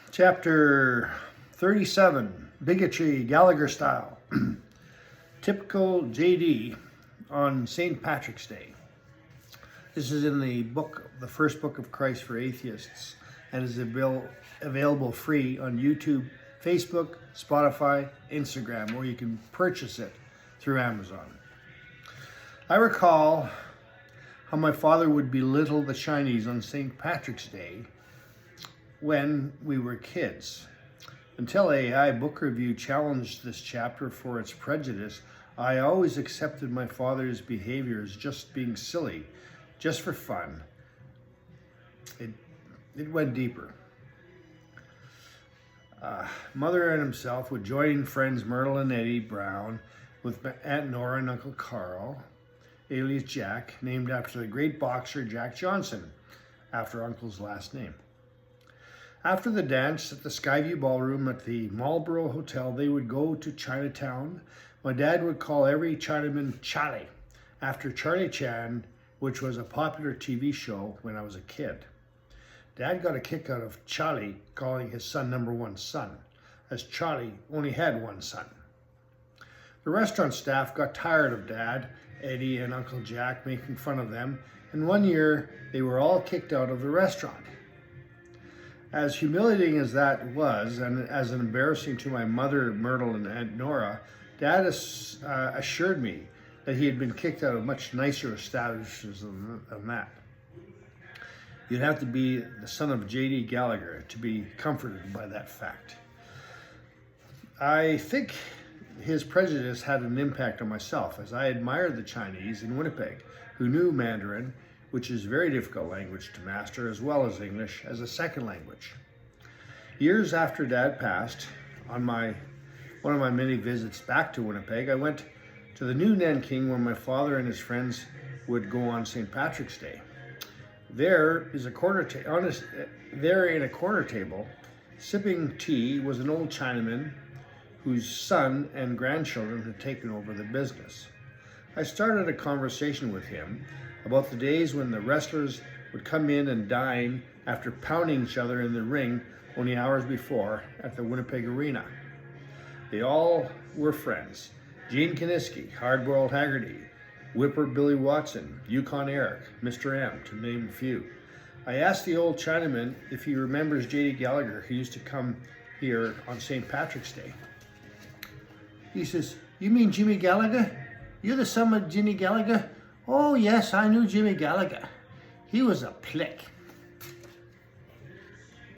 Chapter 37, Bigotry, Gallagher style. Typical JD on St. Patrick's Day. This is in the book, the first book of Christ for atheists, and is available free on YouTube, Facebook, Spotify, Instagram, or you can purchase it through Amazon. I recall how my father would belittle the Chinese on St. Patrick's Day when we were kids. Until AI Book Review challenged this chapter for its prejudice, I always accepted my father's behavior as just being silly, just for fun. It went deeper. Mother and himself would join friends Myrtle and Eddie Brown with Aunt Nora and Uncle Carl, alias Jack, named after the great boxer Jack Johnson, after Uncle's last name. After the dance at the Skyview Ballroom at the Marlborough Hotel, they would go to Chinatown. My dad would call every Chinaman Chaully, after Charlie Chan, which was a popular TV show when I was a kid. Dad got a kick out of Chaully calling his son number one son, as Chaully only had one son. The restaurant staff got tired of Dad, Eddie, and Uncle Jack making fun of them, and one year they were all kicked out of the restaurant. As humiliating as that was, and as embarrassing to my mother, Myrtle, and Aunt Nora, Dad assured me that he had been kicked out of much nicer establishments than that. You'd have to be the son of J.D. Gallagher to be comforted by that fact. I think his prejudice had an impact on myself, as I admired the Chinese in Winnipeg who knew Mandarin, which is a very difficult language to master, as well as English as a second language. Years after Dad passed, on one of my many visits back to Winnipeg, I went to the new Nanking where my father and his friends would go on St. Patrick's Day. There in a corner table, sipping tea, was an old Chinaman whose son and grandchildren had taken over the business. I started a conversation with him about the days when the wrestlers would come in and dine after pounding each other in the ring only hours before at the Winnipeg Arena. They all were friends. Gene Kiniski, Hardboiled Haggerty, Whipper Billy Watson, Yukon Eric, Mr. M, to name a few. I asked the old Chinaman if he remembers J.D. Gallagher, who used to come here on St. Patrick's Day. He says, "You mean Jimmy Gallagher? You're the son of Jimmy Gallagher?" "Oh yes, I knew Jimmy Gallagher. He was a PLICK."